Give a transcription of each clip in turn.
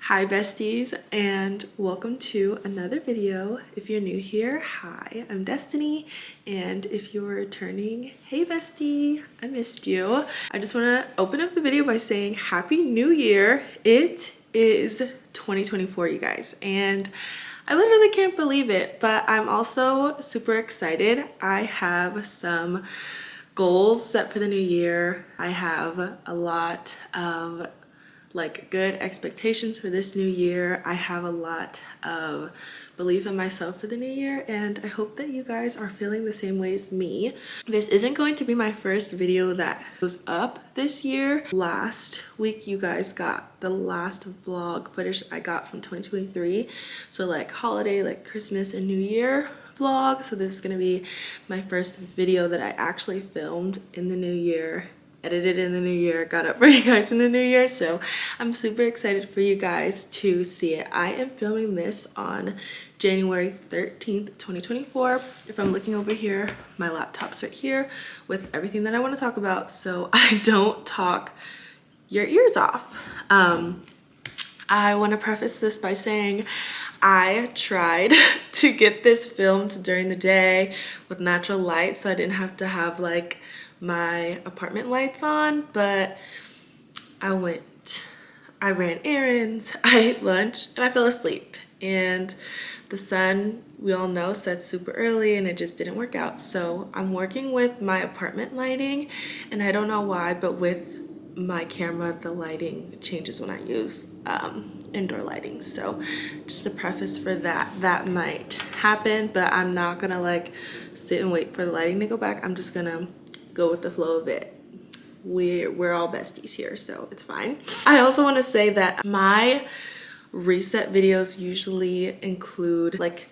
Hi besties, and welcome to another video. If you're new here, hi, I'm Destiny, and if you're returning, hey bestie, I missed you. I just want to open up the video by saying Happy New Year. It is 2024, you guys, and I literally can't believe it, but I'm also super excited. I have some goals set for the new year. I have a lot of good expectations for this new year. I have a lot of belief in myself for the new year, and I hope that you guys are feeling the same way as me. This isn't going to be my first video that goes up this year. Last week you guys got the last vlog footage I got from 2023, so like holiday, like Christmas and New Year vlog. So this is gonna be my first video that I actually filmed in the new year, edited in the new year, got up for you guys in the new year. So I'm super excited for you guys to see it. I am filming this on January 13th, 2024. If I'm looking over here, my laptop's right here with everything that I want to talk about, so I don't talk your ears off. I want to preface this by saying I tried to get this filmed during the day with natural light, so I didn't have to have like my apartment lights on, but I ran errands, I ate lunch, and I fell asleep. And the sun, we all know, sets super early, and it just didn't work out. So I'm working with my apartment lighting, and I don't know why, but with my camera, the lighting changes when I use indoor lighting. So just a preface for that, that might happen, but I'm not gonna like sit and wait for the lighting to go back. I'm just gonna go with the flow of it. We're all besties here, so it's fine. I also want to say that my reset videos usually include like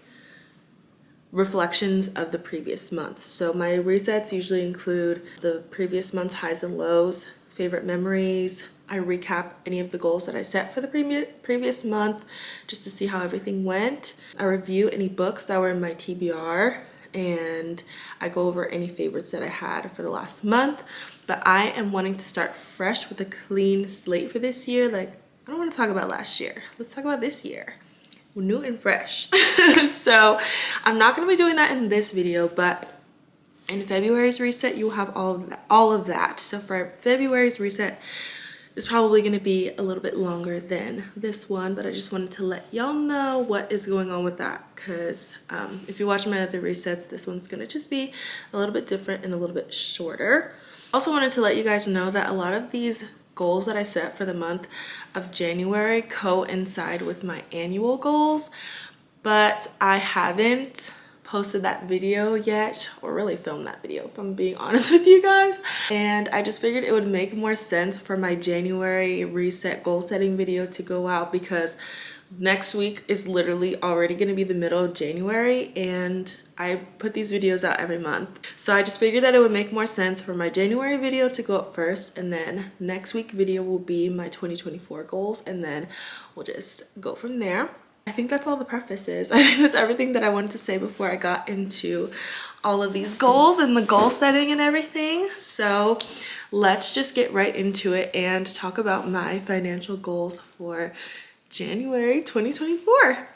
reflections of the previous month. So my resets usually include the previous month's highs and lows, favorite memories. I recap any of the goals that I set for the previous month just to see how everything went. I review any books that were in my TBR, and I go over any favorites that I had for the last month. But I am wanting to start fresh with a clean slate for this year. Like, I don't want to talk about last year. Let's talk about this year. We're new and fresh. So I'm not going to be doing that in this video, but in February's reset, you will have all of that. So for February's reset, it's probably going to be a little bit longer than this one, but I just wanted to let y'all know what is going on with that, because if you watch my other resets, this one's going to just be a little bit different and a little bit shorter. Also wanted to let you guys know that a lot of these goals that I set for the month of January coincide with my annual goals, but I haven't posted that video yet, or really filmed that video, if I'm being honest with you guys. And I just figured it would make more sense for my January reset goal setting video to go out, because next week is literally already going to be the middle of January, and I put these videos out every month. So I just figured that it would make more sense for my January video to go up first, and then next week video will be my 2024 goals, and then we'll just go from there. I think that's all the preface is. I think that's everything that I wanted to say before I got into all of these goals and the goal setting and everything. So let's just get right into it and talk about my financial goals for January 2024.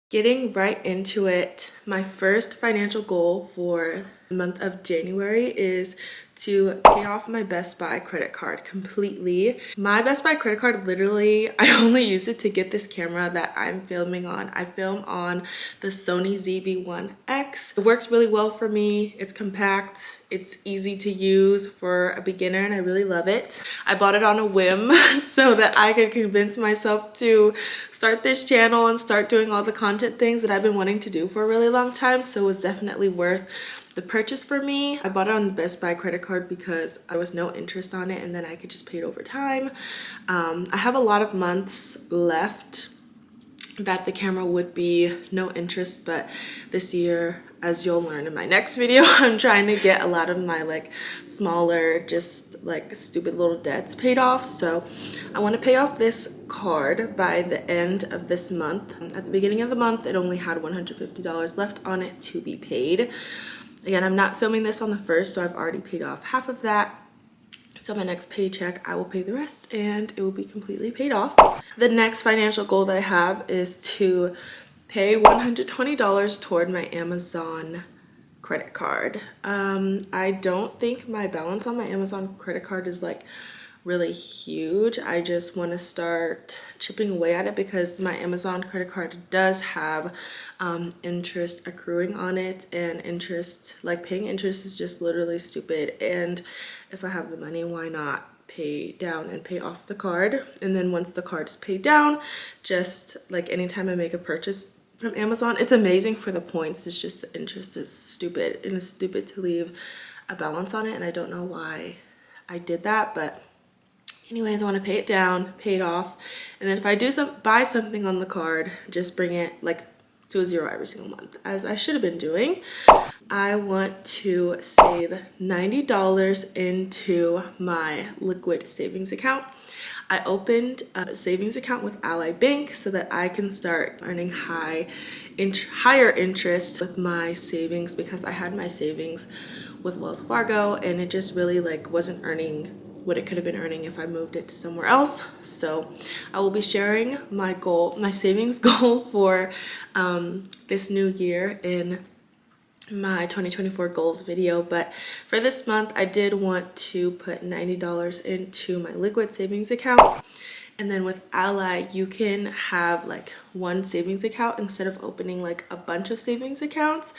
Getting right into it, my first financial goal for the month of January is to pay off my Best Buy credit card completely. My Best Buy credit card, literally, I only use it to get this camera that I'm filming on. I film on the Sony ZV-1X. It works really well for me. It's compact, it's easy to use for a beginner, and I really love it. I bought it on a whim so that I could convince myself to start this channel and start doing all the content things that I've been wanting to do for a really long time. So it was definitely worth the purchase for me. I bought it on the Best Buy credit card because there was no interest on it, and then I could just pay it over time. I have a lot of months left that the camera would be no interest, but this year, as you'll learn in my next video, I'm trying to get a lot of my like smaller, just like stupid little debts paid off. So I want to pay off this card by the end of this month. At the beginning of the month, it only had $150 left on it to be paid. Again, I'm not filming this on the 1st, so I've already paid off half of that. So my next paycheck, I will pay the rest and it will be completely paid off. The next financial goal that I have is to pay $120 toward my Amazon credit card. I don't think my balance on my Amazon credit card is like really huge. I just want to start chipping away at it because my Amazon credit card does have interest accruing on it, and interest, like paying interest, is just literally stupid. And if I have the money, why not pay down and pay off the card? And then once the card is paid down, just like anytime I make a purchase from Amazon, it's amazing for the points. It's just the interest is stupid, and it's stupid to leave a balance on it, and I don't know why I did that. But anyways, I want to pay it down, pay it off, and then if I do buy something on the card, just bring it like to a zero every single month, as I should have been doing. I want to save $90 into my liquid savings account. I opened a savings account with Ally Bank so that I can start earning higher interest with my savings, because I had my savings with Wells Fargo and it just really like wasn't earning what it could have been earning if I moved it to somewhere else. So I will be sharing my savings goal for this new year in my 2024 goals video. But for this month, I did want to put $90 into my liquid savings account. And then with Ally, you can have like one savings account instead of opening like a bunch of savings accounts.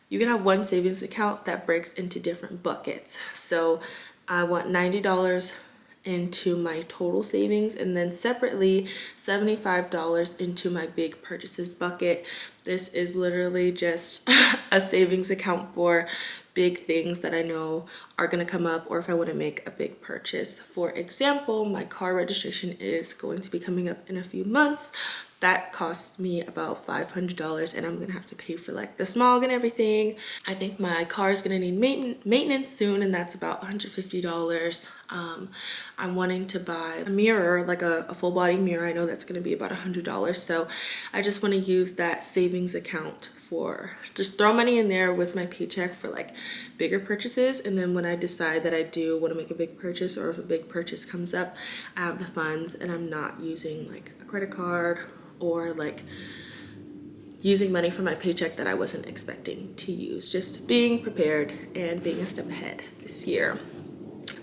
You can have one savings account that breaks into different buckets. So I want $90 into my total savings, and then separately $75 into my big purchases bucket. This is literally just a savings account for big things that I know are going to come up, or if I want to make a big purchase. For example, my car registration is going to be coming up in a few months. That costs me about $500, and I'm gonna have to pay for like the smog and everything. I think my car is gonna need maintenance soon, and that's about $150. I'm wanting to buy a mirror, like a full body mirror. I know that's gonna be about $100. So I just wanna use that savings account for just throw money in there with my paycheck for like bigger purchases. And then when I decide that I do want to make a big purchase, or if a big purchase comes up, I have the funds and I'm not using like a credit card or like using money from my paycheck that I wasn't expecting to use. Just being prepared and being a step ahead this year.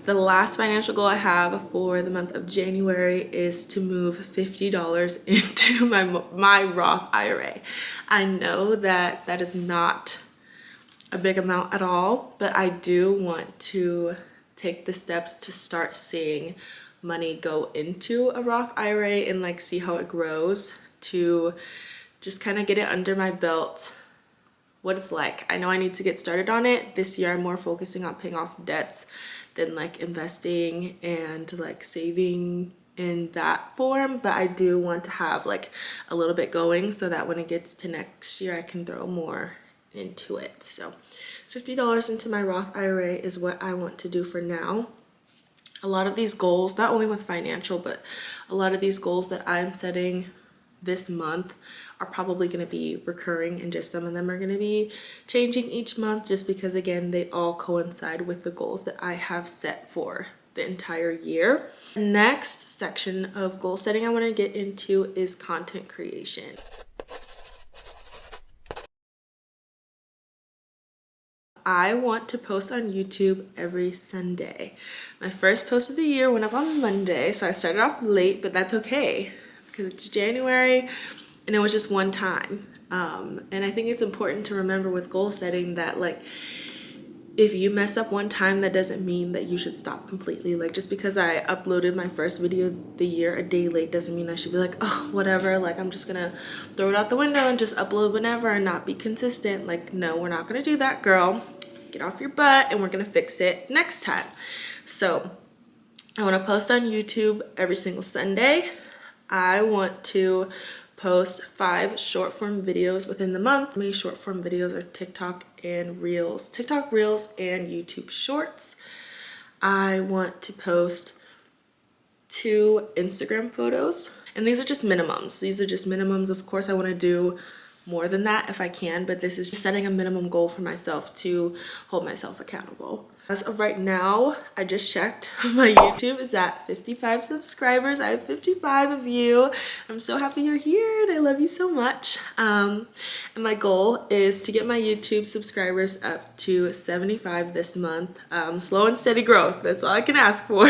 The last financial goal I have for the month of January is to move $50 into my Roth IRA. I know that that is not a big amount at all, but I do want to take the steps to start seeing money go into a Roth IRA and like see how it grows, to just kind of get it under my belt, what it's like. I know I need to get started on it. This year I'm more focusing on paying off debts than like investing and like saving in that form, but I do want to have like a little bit going so that when it gets to next year I can throw more into it. So $50 into my Roth IRA is what I want to do for now. A lot of these goals, not only with financial, but a lot of these goals that I'm setting this month are probably going to be recurring, and just some of them are going to be changing each month, just because again they all coincide with the goals that I have set for the entire year. The next section of goal setting I want to get into is content creation. I want to post on YouTube every Sunday. My first post of the year went up on Monday, so I started off late, but that's okay because it's January and it was just one time. And I think it's important to remember with goal setting that like if you mess up one time, that doesn't mean that you should stop completely. Like just because I uploaded my first video of the year a day late doesn't mean I should be like, oh, whatever, like I'm just gonna throw it out the window and just upload whenever and not be consistent. Like, no, we're not gonna do that, girl. Get off your butt and we're gonna fix it next time. So I want to post on YouTube every single Sunday. I want to post 5 short form videos within the month. My short form videos are TikTok Reels and YouTube Shorts. I want to post 2 Instagram photos, and these are just minimums. Of course, I want to do more than that if I can, but this is just setting a minimum goal for myself to hold myself accountable. As of right now, I just checked, my YouTube is at 55 subscribers. I have 55 of you. I'm so happy you're here and I love you so much. And my goal is to get my YouTube subscribers up to 75 this month. Slow and steady growth, that's all I can ask for.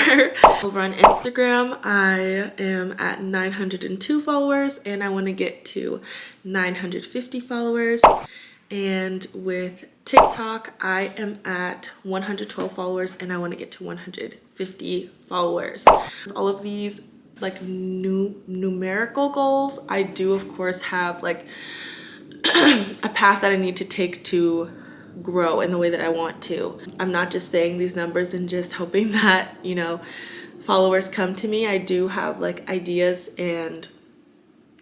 Over on Instagram, I am at 902 followers and I want to get to 950 followers. And with TikTok, I am at 112 followers and I want to get to 150 followers. All of these like numerical goals, I do of course have like a path that I need to take to grow in the way that I want to. I'm not just saying these numbers and just hoping that, you know, followers come to me. I do have like ideas and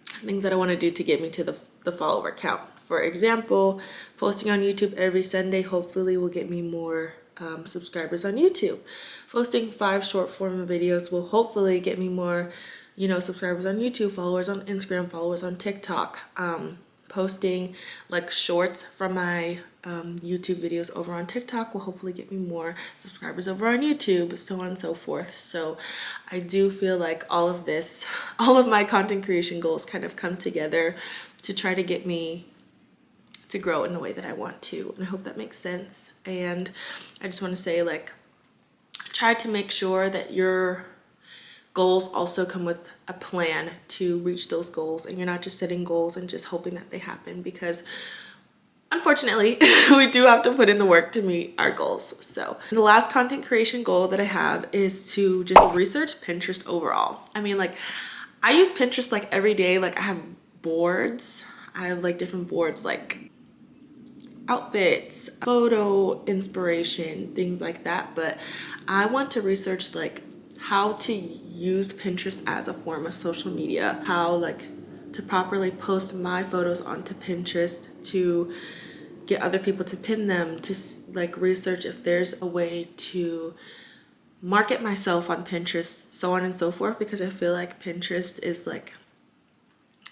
things that I want to do to get me to the follower count. For example, posting on YouTube every Sunday hopefully will get me more subscribers on YouTube. Posting 5 short form videos will hopefully get me more, you know, subscribers on YouTube, followers on Instagram, followers on TikTok. Posting like shorts from my YouTube videos over on TikTok will hopefully get me more subscribers over on YouTube, so on and so forth. So I do feel like all of this, all of my content creation goals kind of come together to try to get me to grow in the way that I want to. And I hope that makes sense. And I just want to say, like, try to make sure that your goals also come with a plan to reach those goals, and you're not just setting goals and just hoping that they happen, because unfortunately we do have to put in the work to meet our goals. So the last content creation goal that I have is to just research Pinterest overall. I mean, like, I use Pinterest like every day. Like, I have boards. I have like different boards, like outfits, photo inspiration, things like that. But I want to research like how to use Pinterest as a form of social media, how like to properly post my photos onto Pinterest, to get other people to pin them, to like research if there's a way to market myself on Pinterest, so on and so forth, because I feel like Pinterest is like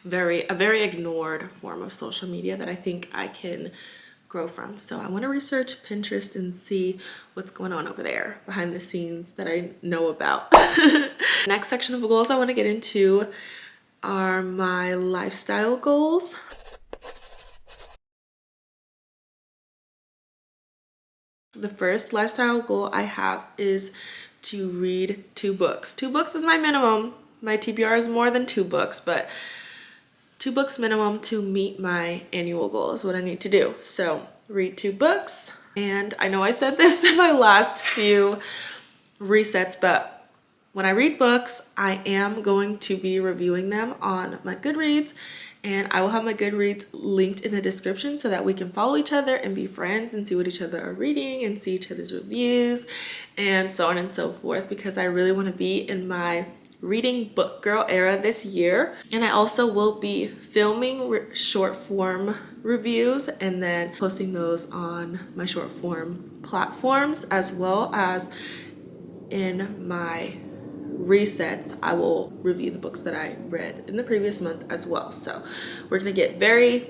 a very ignored form of social media that I think I can grow from. So I want to research Pinterest and see what's going on over there behind the scenes that I know about. Next section of goals I want to get into are my lifestyle goals. The first lifestyle goal I have is to read 2 books. 2 books is my minimum. My TBR is more than 2 books, but 2 books minimum to meet my annual goal is what I need to do. So read 2 books. And I know I said this in my last few resets, but when I read books, I am going to be reviewing them on my Goodreads, and I will have my Goodreads linked in the description so that we can follow each other and be friends and see what each other are reading and see each other's reviews and so on and so forth, because I really want to be in my reading book girl era this year. And I also will be filming short form reviews and then posting those on my short form platforms, as well as in my resets I will review the books that I read in the previous month as well. So we're gonna get very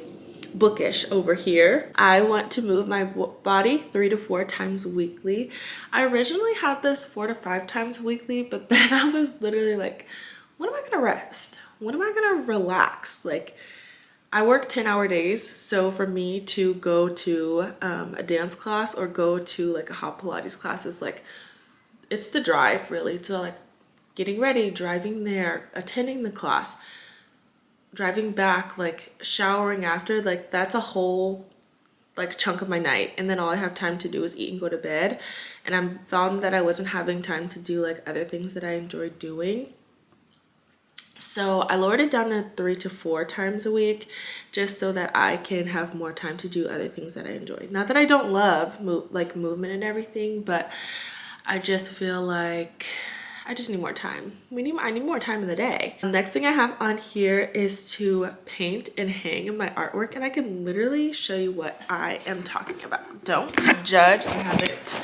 bookish over here. I want to move my body 3 to 4 times weekly. I originally had this 4 to 5 times weekly, but then I was literally like, when am I gonna rest? When am I gonna relax? Like, I work 10-hour days, so for me to go to a dance class or go to like a hot Pilates class is like, it's the drive really. So like getting ready, driving there, attending the class, driving back, like showering after, like that's a whole like chunk of my night. And then all I have time to do is eat and go to bed. And I found that I wasn't having time to do like other things that I enjoyed doing. So I lowered it down to 3 to 4 times a week, just so that I can have more time to do other things that I enjoy. Not that I don't love movement and everything, but I just feel like I just need more time. I need more time in the day. The next thing I have on here is to paint and hang my artwork, and I can literally show you what I am talking about. Don't judge. I haven't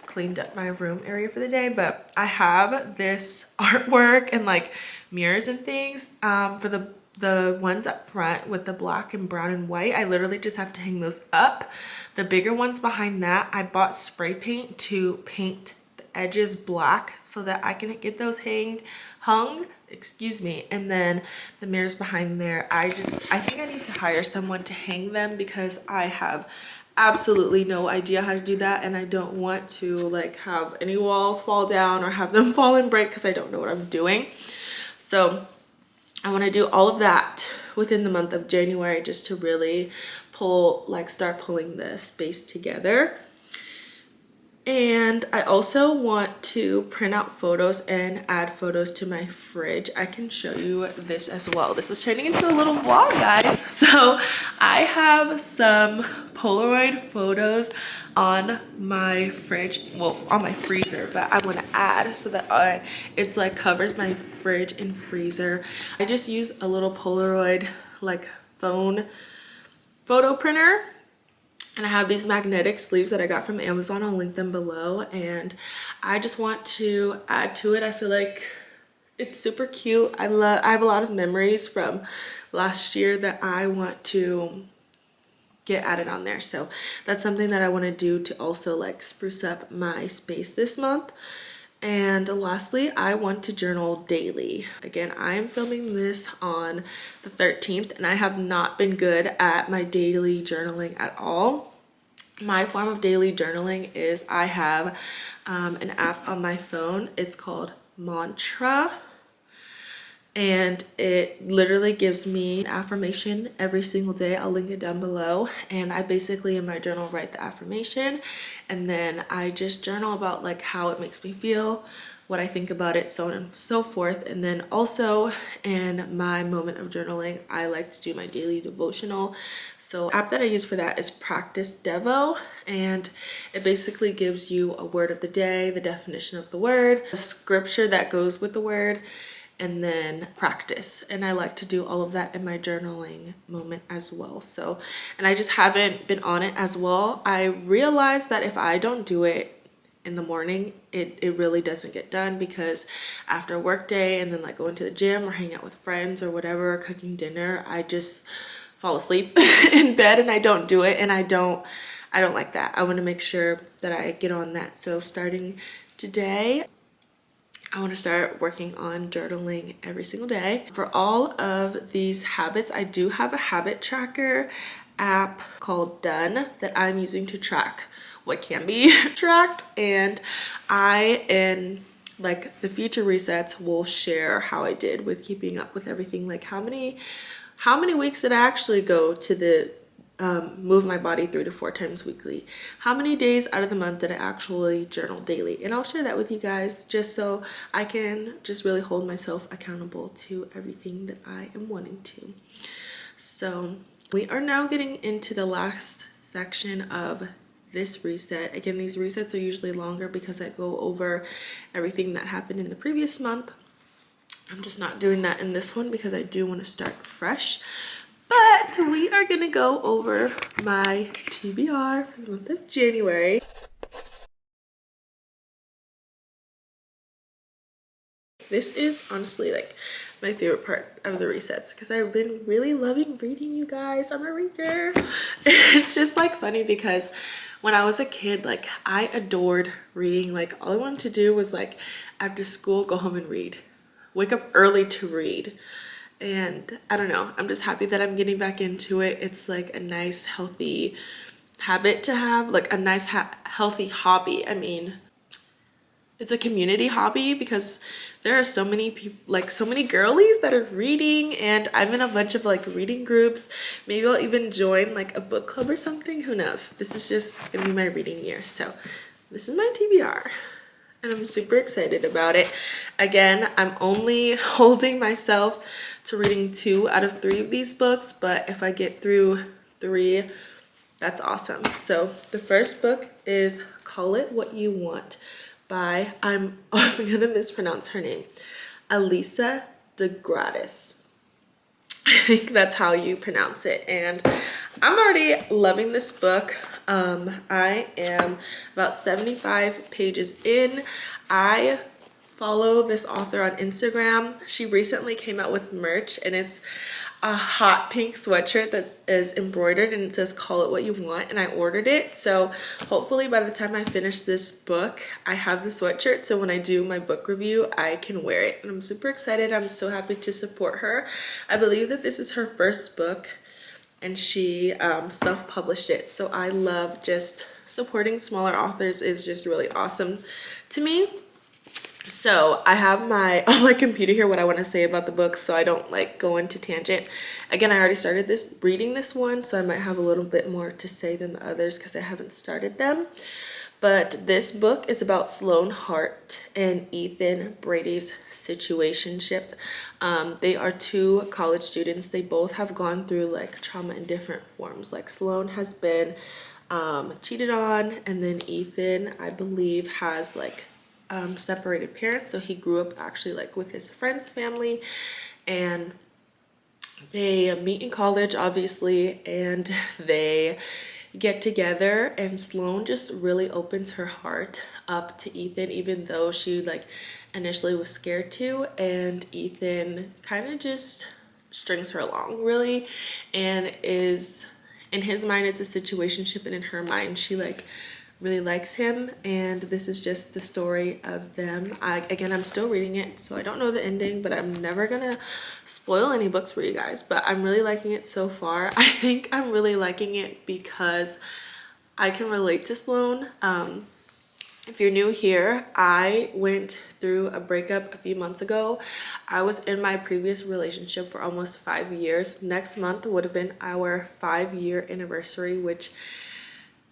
cleaned up my room area for the day, but I have this artwork and like mirrors and things for the the ones up front with the black and brown and white, I literally just have to hang those up. The bigger ones behind that, I bought spray paint to paint the edges black so that I can get those hung, excuse me. And then the mirrors behind there, I think I need to hire someone to hang them because I have absolutely no idea how to do that, and I don't want to like have any walls fall down or have them fall and break because I don't know what I'm doing. So I want to do all of that within the month of January just to really start pulling the space together. And I also want to print out photos and add photos to my fridge. I can show you this as well. This is turning into a little vlog, guys. So I have some Polaroid photos on my fridge, well, on my freezer, but I want to add so that it's like covers my fridge and freezer. I just use a little Polaroid like phone photo printer. And I have these magnetic sleeves that I got from Amazon. I'll link them below. And I just want to add to it. I feel like it's super cute. I have a lot of memories from last year that I want to get added on there. So that's something that I want to do to also like spruce up my space this month. And lastly, I want to journal daily. Again, I am filming this on the 13th and I have not been good at my daily journaling at all. My form of daily journaling is I have an app on my phone. It's called Mantra. And it literally gives me an affirmation every single day. I'll link it down below. And I basically in my journal write the affirmation, and then I just journal about like how it makes me feel, what I think about it, so on and so forth. And then also in my moment of journaling, I like to do my daily devotional. So the app that I use for that is Practice Devo, and it basically gives you a word of the day, the definition of the word, the scripture that goes with the word, and then practice. And I like to do all of that in my journaling moment as well. So, and I just haven't been on it as well. I realized that if I don't do it in the morning, it really doesn't get done, because after a work day and then like going to the gym or hanging out with friends or whatever, cooking dinner, I just fall asleep in bed and I don't do it. And I don't like that. I want to make sure that I get on that. So starting today, I want to start working on journaling every single day. For all of these habits, I do have a habit tracker app called Done that I'm using to track what can be tracked. And in like the future resets will share how I did with keeping up with everything. Like how many weeks did I actually go to the move my body 3 to 4 times weekly? How many days out of the month did I actually journal daily? And I'll share that with you guys just so I can just really hold myself accountable to everything that I am wanting to. So we are now getting into the last section of this reset. Again, these resets are usually longer because I go over everything that happened in the previous month. I'm just not doing that in this one because I do want to start fresh. But we are gonna go over my TBR for the month of January. This is honestly like my favorite part of the resets because I've been really loving reading, you guys. I'm a reader. It's just like funny because when I was a kid, like I adored reading. Like all I wanted to do was like after school, go home and read. Wake up early to read. And I don't know, I'm just happy that I'm getting back into it. It's like a nice healthy habit to have, like a nice healthy hobby. I mean, it's a community hobby because there are so many people, like so many girlies that are reading, and I'm in a bunch of like reading groups. Maybe I'll even join like a book club or something, who knows. This is just gonna be my reading year. So this is my TBR. And I'm super excited about it. Again, I'm only holding myself to reading 2 out of 3 of these books, but if I get through 3, that's awesome. So the first book is Call It What You Want by, I'm gonna mispronounce her name, Elisa de Gratis. I think that's how you pronounce it. And I'm already loving this book. I am about 75 pages in. I follow this author on Instagram. She recently came out with merch, and a hot pink sweatshirt that is embroidered and it says call it what you want, and I ordered it. So hopefully by the time I finish this book, I have the sweatshirt, so when I do my book review, I can wear it. And I'm super excited. I'm so happy to support her. I believe that this is her first book and she self-published it. So I love just supporting smaller authors, is just really awesome to me. So I have on my computer here what I want to say about the book, so I don't like go into tangent. Again, I already started reading this one, so I might have a little bit more to say than the others because I haven't started them. But this book is about Sloane Hart and Ethan Brady's situationship. They are two college students. They both have gone through like trauma in different forms. Like Sloane has been cheated on, and then Ethan, I believe, has like separated parents. So he grew up actually like with his friend's family, and they meet in college obviously, and they get together, and Sloane just really opens her heart up to Ethan, even though she like initially was scared to, and Ethan kind of just strings her along really, and is, in his mind it's a situationship, and in her mind she like really likes him. And this is just the story of them. Again, I'm still reading it, so I don't know the ending, but I'm never gonna spoil any books for you guys. But I'm really liking it so far. I think I'm really liking it because I can relate to Sloane. If you're new here, I went through a breakup a few months ago. I was in my previous relationship for almost 5 years. Next month would have been our 5-year anniversary, which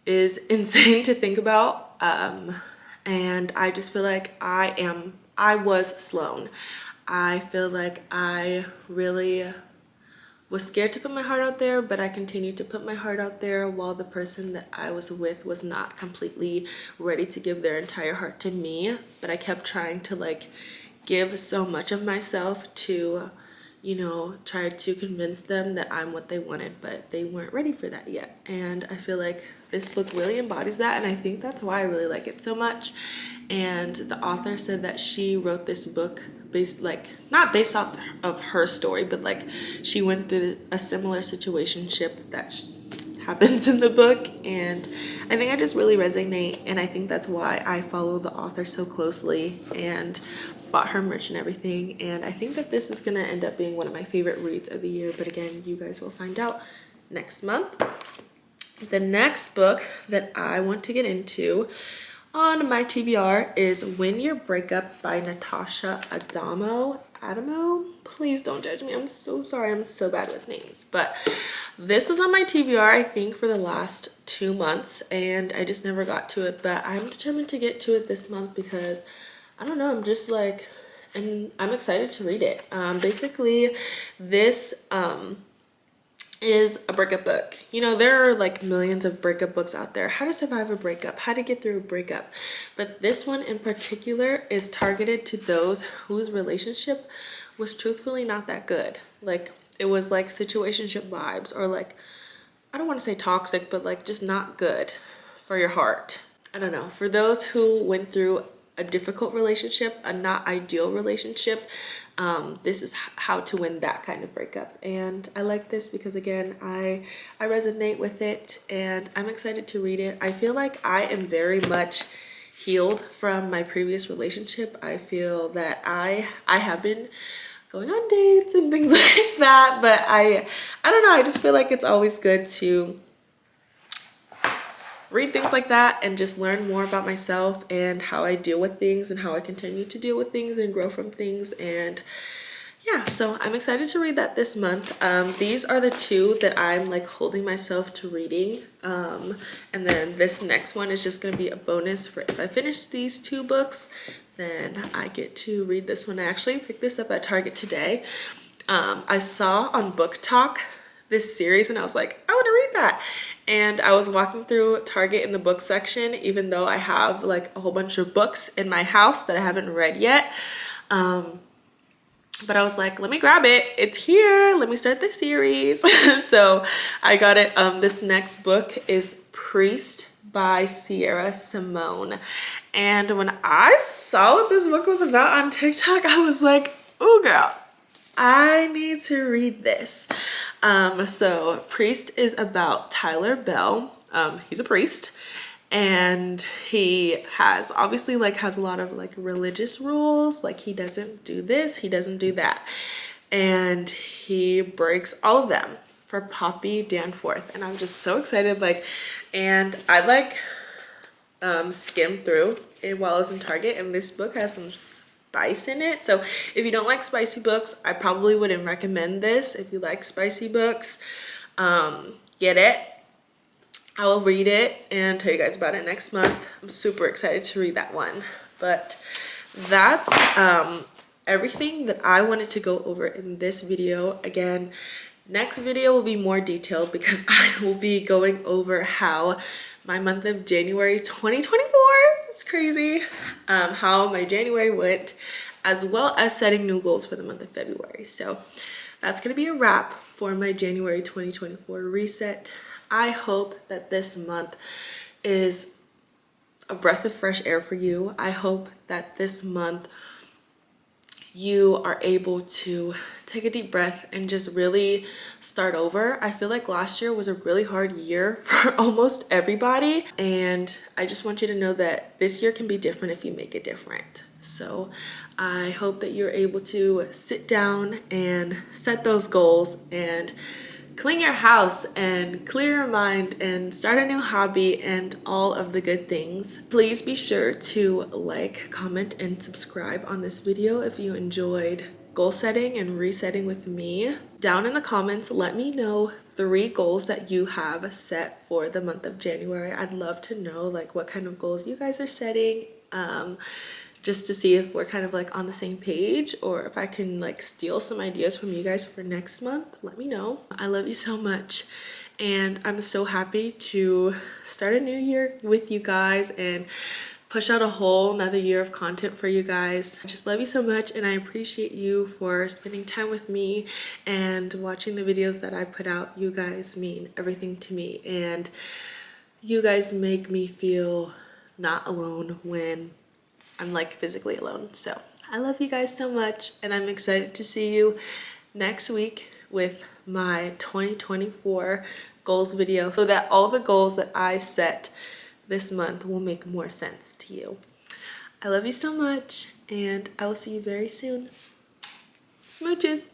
is insane to think about. And I just feel like I was Sloane. I feel like I really was scared to put my heart out there, but I continued to put my heart out there while the person that I was with was not completely ready to give their entire heart to me. But I kept trying to like give so much of myself to, you know, try to convince them that I'm what they wanted, but they weren't ready for that yet. And I feel like this book really embodies that, and I think that's why I really like it so much. And the author said that she wrote this book based, like, not based off of her story, but like she went through a similar situationship that happens in the book, and I think I just really resonate, and I think that's why I follow the author so closely and bought her merch and everything. And I think that this is gonna end up being one of my favorite reads of the year, but again, you guys will find out next month. The next book that I want to get into on my TBR is Win Your Breakup by Natasha Adamo. Please don't judge me. I'm so sorry. I'm so bad with names. But this was on my TBR, I think, for the last 2 months, and I just never got to it. But I'm determined to get to it this month because, I don't know, I'm just like, and I'm excited to read it. Basically, this is a breakup book. You know, there are like millions of breakup books out there. How to survive a breakup, how to get through a breakup. But this one in particular is targeted to those whose relationship was truthfully not that good. Like, it was like situationship vibes, or like, I don't want to say toxic, but like just not good for your heart. I don't know. For those who went through a difficult relationship, a not ideal relationship, this is how to win that kind of breakup. And I like this because, again, I resonate with it, and I'm excited to read it. I feel like I am very much healed from my previous relationship. I feel that I have been going on dates and things like that, but I don't know, I just feel like it's always good to read things like that and just learn more about myself and how I deal with things and how I continue to deal with things and grow from things. And yeah, so I'm excited to read that this month. These are the two that I'm like holding myself to reading. And then this next one is just going to be a bonus for if I finish these 2 books, then I get to read this one. I actually picked this up at Target today. I saw on Book Talk this series and I was like, I want to read that. And I was walking through Target in the book section, even though I have like a whole bunch of books in my house that I haven't read yet. But I was like, let me grab it. It's here. Let me start the series. So I got it. This next book is Priest by Sierra Simone. And when I saw what this book was about on TikTok, I was like, oh girl, I need to read this. So Priest is about Tyler Bell. He's a priest, and he has obviously like has a lot of like religious rules. Like he doesn't do this, he doesn't do that, and he breaks all of them for Poppy Danforth. And I'm just so excited. Like, and I like skimmed through it while I was in Target, and this book has some spice in it. So if you don't like spicy books, I probably wouldn't recommend this. If you like spicy books, get it. I will read it and tell you guys about it next month. I'm super excited to read that one. But that's everything that I wanted to go over in this video. Again, next video will be more detailed because I will be going over how my month of January 2024, it's crazy, how my January went, as well as setting new goals for the month of February. So that's going to be a wrap for my January 2024 reset. I hope that this month is a breath of fresh air for you. I hope that this month you are able to take a deep breath and just really start over. I feel like last year was a really hard year for almost everybody, and I just want you to know that this year can be different if you make it different. So I hope that you're able to sit down and set those goals and clean your house and clear your mind and start a new hobby and all of the good things. Please be sure to like, comment, and subscribe on this video if you enjoyed goal setting and resetting with me. Down in the comments, let me know 3 goals that you have set for the month of January. I'd love to know like what kind of goals you guys are setting. Just to see if we're kind of like on the same page, or if I can like steal some ideas from you guys for next month. Let me know. I love you so much, and I'm so happy to start a new year with you guys and push out a whole another year of content for you guys. I just love you so much, and I appreciate you for spending time with me and watching the videos that I put out. You guys mean everything to me, and you guys make me feel not alone when I'm like physically alone. So I love you guys so much, and I'm excited to see you next week with my 2024 goals video, so that all the goals that I set this month will make more sense to you. I love you so much, and I will see you very soon. Smooches.